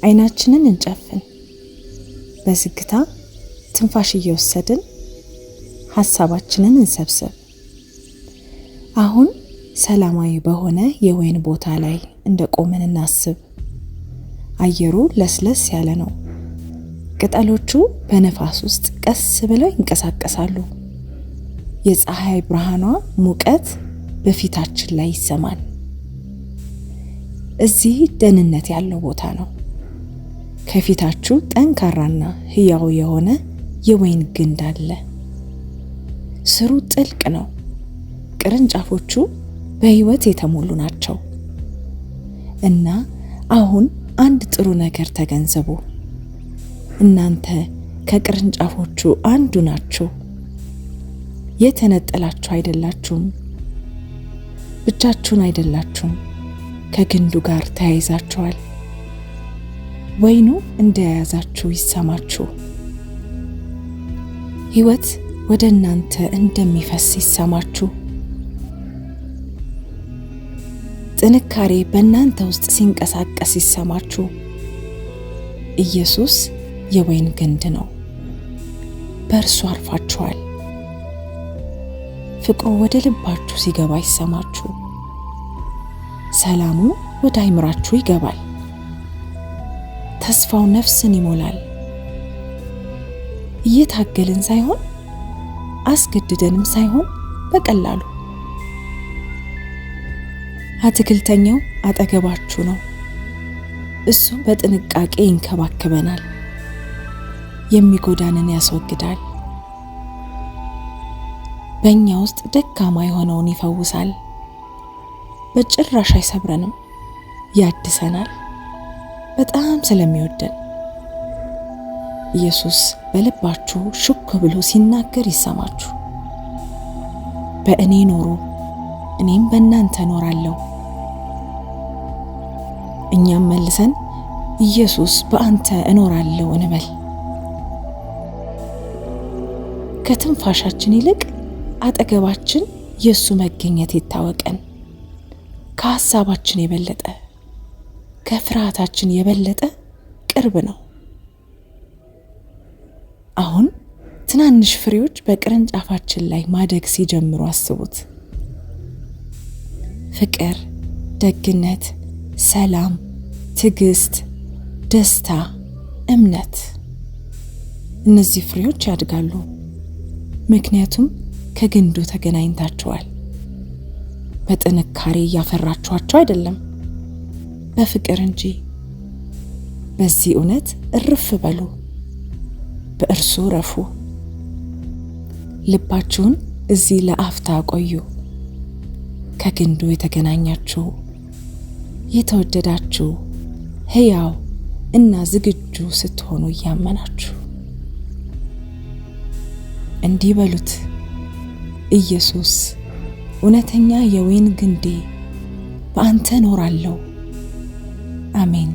አይናችንን እንጨፍን። በዝግታ ትንፋሽ እየወሰድን ሐሳባችንን እንሰብስብ። አሁን ሰላማዊ በሆነ የወይን ቦታ ላይ እንደቆምን እናስብ። አየሩ ለስለስ ያለ ነው። ቅጠሎቹ በነፋስ ውስጥ ቀስ ብለው ይንቀሳቀሳሉ። የፀሐይ ብርሃኗ ሙቀት በፊታችን ላይ ይሰማል። እዚህ ደህንነት ያለው ቦታ ነው። ከፊታችሁ ጠንካራና ሕያው የሆነ የወይን ግንድ አለ። ስሩ ጥልቅ ነው። ቅርንጫፎቹ በሕይወት የተሞሉ ናቸው። እና አሁን አንድ ጥሩ ነገር ተገንዘቡ። እናንተ ከቅርንጫፎቹ አንዱ ናችሁ። የተነጠላችሁ አይደላችሁም። ብቻችሁን አይደላችሁም። ከግንዱ ጋር ተያይዛችኋል። ወይኑ እንደያዛችሁ ይሰማችሁ። ሕይወት ወደ እናንተ እንደሚፈስ ይሰማችሁ። ጥንካሬ በእናንተ ውስጥ ሲንቀሳቀስ ይሰማችሁ። ኢየሱስ የወይን ግንድ ነው። በእርሱ አርፋችኋል። ፍቅሩ ወደ ልባችሁ ሲገባ ይሰማችሁ። ሰላሙ ወደ አይምራችሁ ይገባል። ተስፋው ነፍስን ይሞላል። እየታገልን ሳይሆን አስገድደንም ሳይሆን በቀላሉ። አትክልተኛው አጠገባችሁ ነው። እሱ በጥንቃቄ ይንከባከበናል። የሚጎዳንን ያስወግዳል። በእኛ ውስጥ ደካማ የሆነውን ይፈውሳል። በጭራሽ አይሰብረንም፣ ያድሰናል። በጣም ስለሚወደን ኢየሱስ በልባችሁ ሹክ ብሎ ሲናገር ይሰማችሁ። በእኔ ኖሩ፣ እኔም በእናንተ እኖራለሁ። እኛም መልሰን ኢየሱስ በአንተ እኖራለሁ እንበል። ከትንፋሻችን ይልቅ አጠገባችን የእሱ መገኘት ይታወቀን። ከሐሳባችን የበለጠ ከፍርሃታችን የበለጠ ቅርብ ነው። አሁን ትናንሽ ፍሬዎች በቅርንጫፋችን ላይ ማደግ ሲጀምሩ አስቡት። ፍቅር፣ ደግነት፣ ሰላም፣ ትዕግስት፣ ደስታ፣ እምነት። እነዚህ ፍሬዎች ያድጋሉ፣ ምክንያቱም ከግንዱ ተገናኝታችኋል። በጥንካሬ እያፈራችኋቸው አይደለም፣ በፍቅር እንጂ። በዚህ እውነት እርፍ በሉ፣ በእርሱ ረፉ። ልባችሁን እዚህ ለአፍታ ቆዩ። ከግንዱ የተገናኛችሁ፣ የተወደዳችሁ፣ ሕያው እና ዝግጁ ስትሆኑ እያመናችሁ እንዲህ በሉት፣ ኢየሱስ እውነተኛ የወይን ግንዴ፣ በአንተ እኖራለሁ። አሜን።